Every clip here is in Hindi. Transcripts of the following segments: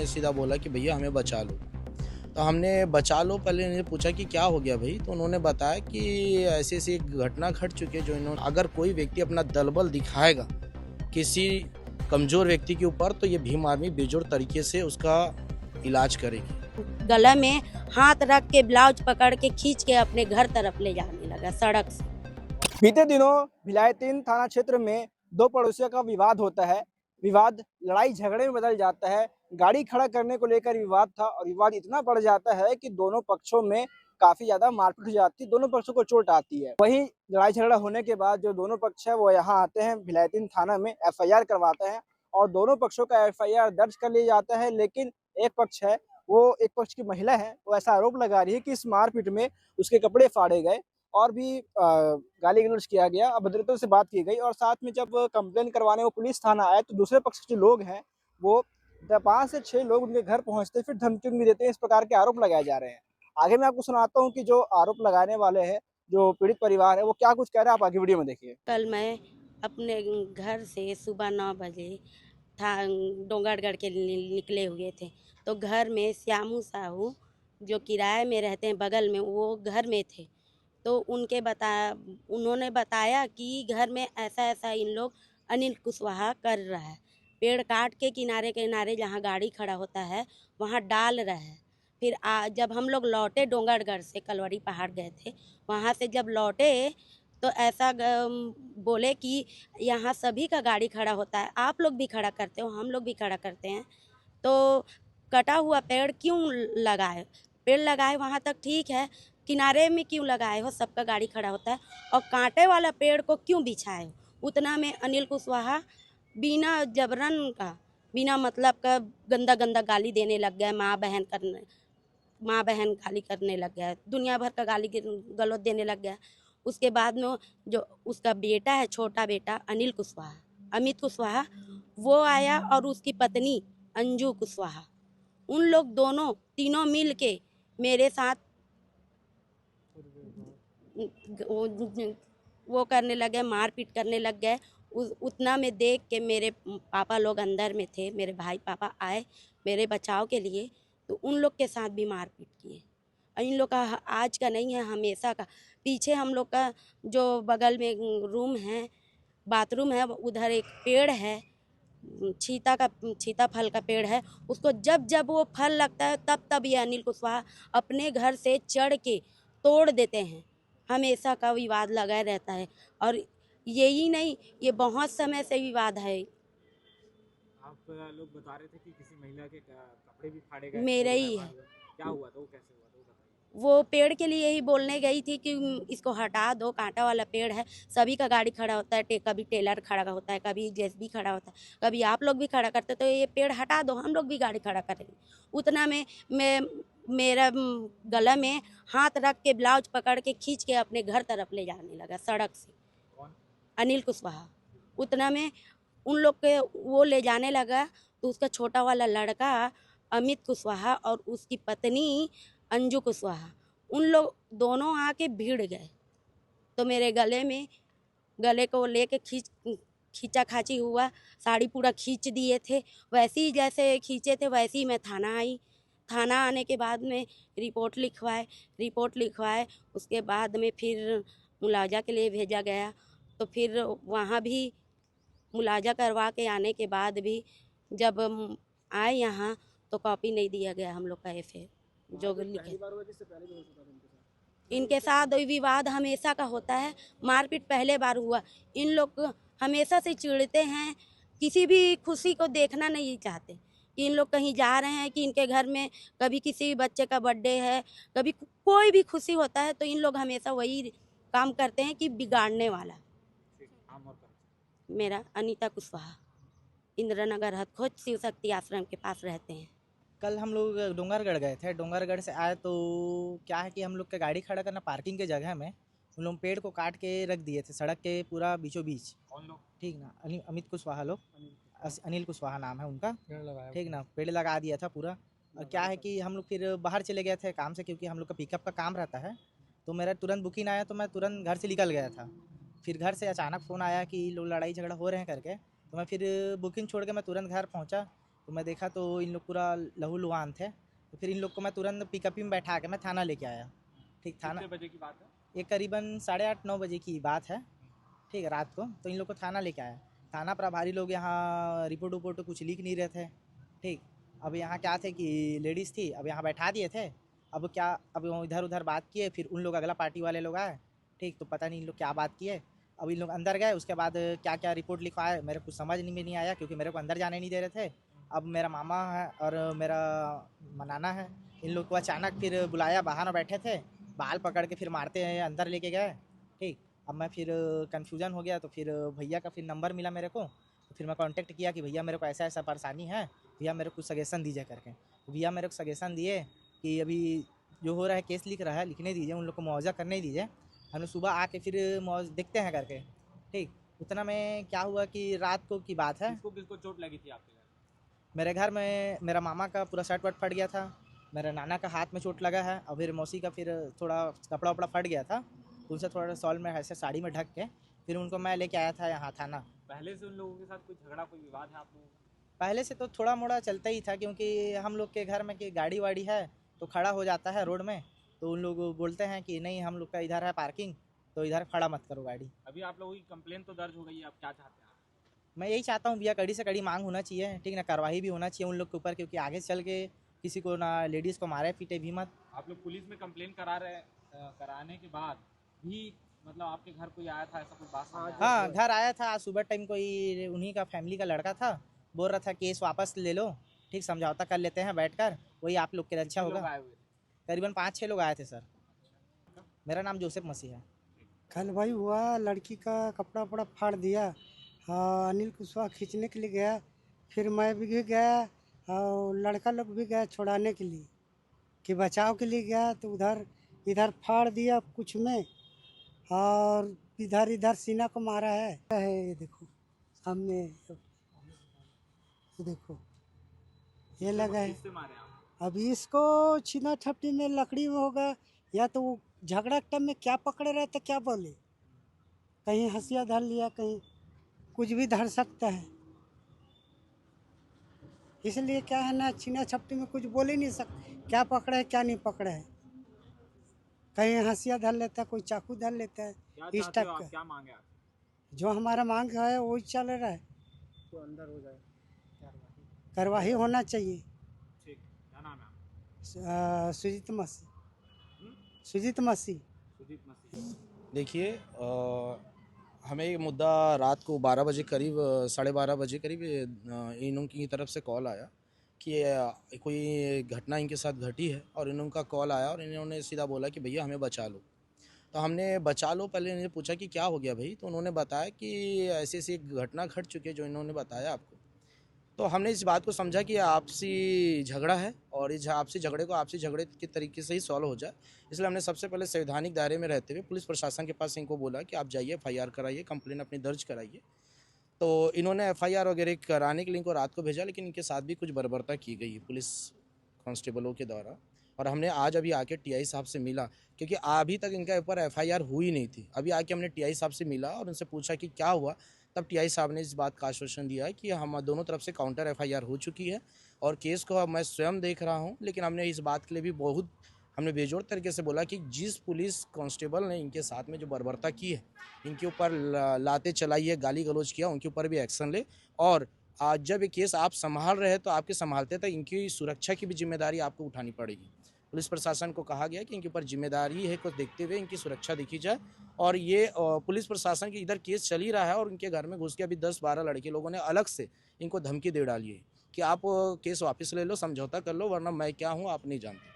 उन्होंने सीधा बोला कि भैया हमें बचा लो। तो हमने बचा लो पहले इन्हें पूछा कि क्या हो गया भाई, तो उन्होंने बताया कि ऐसी-ऐसी एक घटना घट चुकी है जो इन्होंने अगर कोई व्यक्ति अपना दलबल दिखाएगा किसी कमज़ोर व्यक्ति के ऊपर तो ये भीम आर्मी बेजोड़ तरीके से उसका इलाज करेगी। गला में हाथ रख के ब्लाउज पकड़ के खींच के अपने घर तरफ ले जाने लगा सड़क से। बीते दिनों भिलाई 3 थाना क्षेत्र में दो पड़ोसियों का विवाद होता है। विवाद लड़ाई झगड़े में बदल जाता है। गाड़ी खड़ा करने को लेकर विवाद था और विवाद इतना बढ़ जाता है कि दोनों पक्षों में काफी ज्यादा मारपीट हो जाती है, दोनों पक्षों को चोट आती है। वहीं लड़ाई झगड़ा होने के बाद जो दोनों पक्ष है वो यहाँ आते हैं, भिलाई 3 थाना में एफआईआर करवाते हैं और दोनों पक्षों का एफआईआर दर्ज कर लिया जाता है। लेकिन एक पक्ष है, वो एक पक्ष की महिला है, वो ऐसा आरोप लगा रही है कि इस मारपीट में उसके कपड़े फाड़े गए और भी गाली गलौज किया गया, अभद्रता से बात की गई। और साथ में जब कंप्लेन करवाने वो पुलिस थाना आए तो दूसरे पक्ष के जो लोग हैं वो 5 से 6 लोग उनके घर पहुंचते फिर धमकी भी देते हैं। इस प्रकार के आरोप लगाए जा रहे हैं। आगे मैं आपको सुनाता हूँ कि जो आरोप लगाने वाले हैं, जो पीड़ित परिवार है, वो क्या कुछ कह रहे हैं, आप आगे वीडियो में देखिए। कल मैं अपने घर से सुबह 9 बजे था डोंगरगढ़ के निकले हुए थे, तो घर में श्यामू साहू जो किराए में रहते हैं बगल में, वो घर में थे। तो उन्होंने बताया कि घर में ऐसा ऐसा इन लोग अनिल कुशवाहा कर रहा है, पेड़ काट के किनारे किनारे जहाँ गाड़ी खड़ा होता है वहाँ डाल रहा है। फिर जब हम लोग लौटे डोंगरगढ़ से, कलवरी पहाड़ गए थे, वहाँ से जब लौटे तो ऐसा बोले कि यहाँ सभी का गाड़ी खड़ा होता है, आप लोग भी खड़ा करते हो, हम लोग भी खड़ा करते हैं, तो कटा हुआ पेड़ क्यों लगाए? पेड़ लगाए वहाँ तक ठीक है, किनारे में क्यों लगाए हो? सबका गाड़ी खड़ा होता है। और कांटे वाला पेड़ को क्यों बिछाए हो? उतना में अनिल कुशवाहा बिना जबरन का, बिना मतलब का गंदा गंदा गाली देने लग गया। माँ बहन गाली करने लग गया, दुनिया भर का गाली गलौज देने लग गया। उसके बाद में जो उसका बेटा है, छोटा बेटा अनिल कुशवाहा, अमित कुशवाहा, वो आया और उसकी पत्नी अंजू कुशवाहा, उन लोग दोनों तीनों मिल के मेरे साथ वो करने लगे, मारपीट करने लग गए। उतना में देख के मेरे पापा लोग अंदर में थे, मेरे भाई पापा आए मेरे बचाव के लिए, तो उन लोग के साथ भी मारपीट किए। इन लोग का आज का नहीं है, हमेशा का। पीछे हम लोग का जो बगल में रूम है, बाथरूम है, उधर एक पेड़ है, छीता फल का पेड़ है, उसको जब जब वो फल लगता है तब तब ये अनिल कुशवाहा अपने घर से चढ़ के तोड़ देते हैं। हमेशा का विवाद लगा रहता है और यही नहीं, ये बहुत समय से विवाद है। आप लोग बता रहे थे कि किसी महिला के कपड़े भी फाड़े गए, मेरा ही है। क्या हुआ था, वो कैसे हुआ था, वो बताइए। वो पेड़ के लिए ही बोलने गई थी कि इसको हटा दो, कांटा वाला पेड़ है, सभी का गाड़ी खड़ा होता है, कभी टेलर खड़ा होता है, कभी जेसीबी खड़ा होता है, कभी आप लोग भी खड़ा करते, तो ये पेड़ हटा दो, हम लोग भी गाड़ी खड़ा करेंगे। उतना में मैं मेरा गला में हाथ रख के ब्लाउज पकड़ के खींच के अपने घर तरफ ले जाने लगा सड़क से। कौन? अनिल कुशवाहा। उतना में उन लोग के वो ले जाने लगा तो उसका छोटा वाला लड़का अमित कुशवाहा और उसकी पत्नी अंजू कुशवाहा, उन लोग दोनों आके भिड़ गए, तो मेरे गले को लेके खींचा खाची हुआ, साड़ी पूरा खींच दिए थे। वैसे ही जैसे खींचे थे वैसे ही मैं थाना आई। थाना आने के बाद में रिपोर्ट लिखवाए, उसके बाद में फिर मुलाजा के लिए भेजा गया। तो फिर वहाँ भी मुलाजा करवा के आने के बाद भी जब आए यहाँ तो कॉपी नहीं दिया गया हम लोग का एफआईआर जो लिखे। इनके साथ विवाद हमेशा का होता है, मारपीट पहले बार हुआ। इन लोग हमेशा से चिढ़ते हैं, किसी भी खुशी को देखना नहीं चाहते कि इन लोग कहीं जा रहे हैं, कि इनके घर में कभी किसी बच्चे का बर्थडे है, कभी कोई भी खुशी होता है, तो इन लोग हमेशा वही काम करते हैं कि बिगाड़ने वाला। मेरा अनीता कुशवाहा, इंद्रनगर हथखोज शिव शक्ति आश्रम के पास रहते हैं। कल हम लोग डोंगरगढ़ गए थे, डोंगरगढ़ से आए तो क्या है कि हम लोग का गाड़ी खड़ा करना पार्किंग के जगह में उन लोग पेड़ को काट के रख दिए थे सड़क के पूरा बीचों बीच। कौन लोग? ठीक ना, अमित कुशवाहा लोग, अनिल कुशवाहा नाम है उनका, ठीक ना, पेड़ लगा दिया था पूरा। और क्या है कि हम लोग फिर बाहर चले गए थे काम से, क्योंकि हम लोग का पिकअप का काम रहता है, तो मेरा तुरंत बुकिंग आया तो मैं तुरंत घर से निकल गया था। फिर घर से अचानक फ़ोन आया कि लोग लड़ाई झगड़ा हो रहे हैं करके, तो मैं फिर बुकिंग छोड़ के मैं तुरंत घर पहुंचा। तो मैं देखा तो इन लोग पूरा लहूलुहान थे। तो फिर इन लोग को मैं तुरंत पिकअप में बैठा के मैं थाना लेके आया। ठीक, थाना कितने बजे की बात है? ये करीबन 8:30-9 बजे की बात है, ठीक है, रात को। तो इन लोग को थाना लेके आया। थाना प्रभारी लोग यहाँ रिपोर्ट उपोर्ट कुछ लिख नहीं रहे थे, ठीक। अब यहाँ क्या थे कि लेडीज़ थी, अब यहाँ बैठा दिए थे। अब क्या, अब इधर उधर बात किए, फिर उन लोग अगला पार्टी वाले लोग आए, ठीक। तो पता नहीं इन लोग क्या बात किए। अब इन लोग अंदर गए, उसके बाद क्या क्या रिपोर्ट लिखवाए मेरे कुछ समझ में नहीं आया, क्योंकि मेरे को अंदर जाने नहीं दे रहे थे। अब मेरा मामा है और मेरा नाना है, इन लोग को अचानक फिर बुलाया, बाहर बैठे थे, बाल पकड़ के फिर मारते हैं अंदर लेके गए, ठीक। अब मैं फिर कन्फ्यूज़न हो गया, तो फिर भैया का फिर नंबर मिला मेरे को। तो फिर मैं कांटेक्ट किया कि भैया मेरे को ऐसा ऐसा परेशानी है, भैया मेरे को सजेशन दीजिए करके। तो भैया मेरे को सजेशन दिए कि अभी जो हो रहा है केस लिख रहा है, लिखने दीजिए, उन लोग को मुआवजा करने दीजिए, हम लोग सुबह आके फिर देखते हैं करके, ठीक। उतना में क्या हुआ कि रात को की बात है, किसको किसको चोट लगी थी आपके घर? मेरे घर में मेरा मामा का पूरा शर्ट वर्ट फट गया था, मेरे नाना का हाथ में चोट लगा है, और फिर मौसी का फिर थोड़ा कपड़ा वपड़ा फट गया था, तो उनसे थोड़ा सॉल में ऐसे साड़ी में ढक के फिर उनको मैं लेके आया था यहाँ थाना। पहले से उन लोगों के साथ कोई झगड़ा, कोई विवाद है आप लोगों का? पहले से तो थोड़ा मोड़ा चलता ही था, क्योंकि हम लोग के घर में कि गाड़ी वाड़ी है तो खड़ा हो जाता है रोड में, तो उन लोग बोलते हैं कि नहीं हम लोग का इधर है पार्किंग, तो इधर खड़ा मत करो गाड़ी। अभी आप लोगों की कंप्लेन तो दर्ज हो गई है, आप क्या चाहते हैं? मैं यही चाहता हूँ भैया, कड़ी से कड़ी मांग होना चाहिए, ठीक ना, कार्रवाई भी होना चाहिए उन लोग के ऊपर, क्योंकि आगे चल के किसी को ना लेडीज़ को मारे पीटे भी मत। आप लोग पुलिस में कंप्लेन करा रहे, कराने के बाद भी मतलब आपके घर कोई आया था, ऐसा कोई बात सामने आई? हाँ, घर आया था आज सुबह टाइम, कोई उन्हीं का फैमिली का लड़का था, बोल रहा था केस वापस ले लो, ठीक, समझौता कर लेते हैं बैठकर, वही आप लोग के लिए अच्छा कितने लोग होगा। आए हुए थे? करीबन 5-6 लोग आए थे सर। मेरा नाम जोसेफ मसीह है। कल भाई हुआ, लड़की का कपड़ा वपड़ा फाड़ दिया। हाँ, अनिल कुशवाहा खींचने के लिए गया, फिर मैं भी गया और लड़का लोग भी गया छुड़ाने के लिए, कि बचाव के लिए गया, तो उधर इधर फाड़ दिया कुछ में, और इधर इधर सीना को मारा है। ये देखो सामने, ये देखो ये लगा है। किससे मारे आप? अब इसको छीना झपटी में लकड़ी में होगा, या तो वो झगड़ा के टाइम में क्या पकड़े रहे थे क्या बोले, कहीं हंसिया धर लिया, कहीं कुछ भी धर सकता है, इसलिए क्या है ना, छीना झपटी में कुछ बोल ही नहीं सकते क्या पकड़ा है क्या नहीं पकड़ा है, कहीं हंसिया धर लेता है, कोई चाकू धर लेता है, क्या इस चाहते टाइप हो आप, का। क्या मांगे आप? जो हमारा मांग है वही चल रहा है, तो अंदर हो जाए। कार्रवाई होना चाहिए। ठीक, क्या नाम है आपका? सुजीत मसीह, सुजीत मसीह। सुजीत मसीह। देखिए हमें ये मुद्दा रात को 12 बजे करीब 12:30 बजे करीब इन की तरफ से कॉल आया कि कोई घटना इनके साथ घटी है, और इनका कॉल आया और इन्होंने सीधा बोला कि भैया हमें बचा लो। तो हमने बचा लो, पहले इन्हें पूछा कि क्या हो गया भाई, तो उन्होंने बताया कि ऐसी ऐसी एक घटना घट चुकी है जो इन्होंने बताया आपको। तो हमने इस बात को समझा कि आपसी झगड़ा है, और इस आपसी झगड़े के तरीके से ही सॉल्व हो जाए, इसलिए हमने सबसे पहले संवैधानिक दायरे में रहते हुए पुलिस प्रशासन के पास इनको बोला कि आप जाइए FIR कराइए, कंप्लेन अपनी दर्ज कराइए। तो इन्होंने FIR वगैरह कराने के लिए इनको रात को भेजा, लेकिन इनके साथ भी कुछ बर्बरता की गई पुलिस कांस्टेबलों के द्वारा, और हमने आज अभी आके TI साहब से मिला, क्योंकि अभी तक इनका ऊपर FIR हुई नहीं थी। अभी आके हमने TI साहब से मिला और उनसे पूछा कि क्या हुआ, तब TI साहब ने इस बात का आश्वासन दिया है कि हम दोनों तरफ से काउंटर FIR हो चुकी है, और केस को अब मैं स्वयं देख रहा हूं। लेकिन हमने इस बात के लिए भी बहुत हमने बेजोड़ तरीके से बोला कि जिस पुलिस कांस्टेबल ने इनके साथ में जो बर्बरता की है, इनके ऊपर लाते चलाई है, गाली गलौज किया, उनके ऊपर भी एक्शन ले। और आज जब ये केस आप संभाल रहे हैं तो आपके संभालते तक इनकी सुरक्षा की भी जिम्मेदारी आपको उठानी पड़ेगी। पुलिस प्रशासन को कहा गया कि इनके ऊपर जिम्मेदारी है को देखते हुए इनकी सुरक्षा देखी जाए। और ये पुलिस प्रशासन की इधर केस चल ही रहा है, और उनके घर में घुस के अभी 10-12 लड़के लोगों ने अलग से इनको धमकी दे डाली है कि आप केस वापस ले लो, समझौता कर लो, वरना मैं क्या हूँ आप नहीं जानते।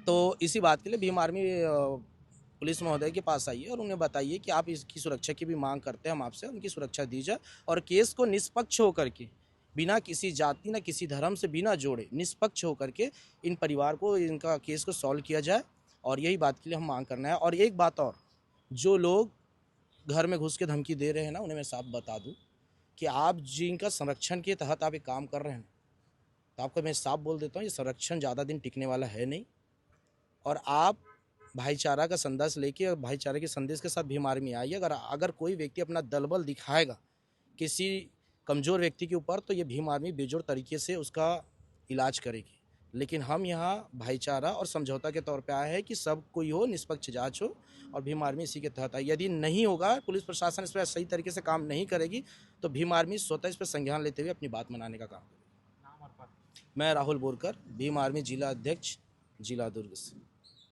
तो इसी बात के लिए भीम आर्मी पुलिस महोदय के पास आइए और उन्हें बताइए कि आप इसकी सुरक्षा की भी मांग करते हैं हम आपसे, उनकी सुरक्षा दी जाए, और केस को निष्पक्ष होकर के, बिना किसी जाति ना किसी धर्म से बिना जोड़े, निष्पक्ष होकर के इन परिवार को, इनका केस को सॉल्व किया जाए। और यही बात के लिए हम मांग करना है। और एक बात और, जो लोग घर में घुस के धमकी दे रहे हैं ना, उन्हें मैं साफ बता दूं कि आप जिनका संरक्षण के तहत आप एक काम कर रहे हैं, तो आपको मैं साफ बोल देता हूँ, ये संरक्षण ज़्यादा दिन टिकने वाला है नहीं। और आप भाईचारा का संदेश लेके और भाईचारे के संदेश के साथ भीम आर्मी आइए। अगर कोई व्यक्ति अपना दलबल दिखाएगा किसी कमज़ोर व्यक्ति के ऊपर तो ये भीम आर्मी बेजोड़ तरीके से उसका इलाज करेगी। लेकिन हम यहाँ भाईचारा और समझौता के तौर पे आए हैं कि सब कोई हो, निष्पक्ष जांच हो, और भीम आर्मी इसी के तहत है। यदि नहीं होगा, पुलिस प्रशासन इस पर सही तरीके से काम नहीं करेगी, तो भीम आर्मी स्वतः इस पर संज्ञान लेते हुए अपनी बात मनाने का काम करेगी। नाम और पद? मैं राहुल बोरकर, भीम आर्मी जिला अध्यक्ष, जिला दुर्ग से।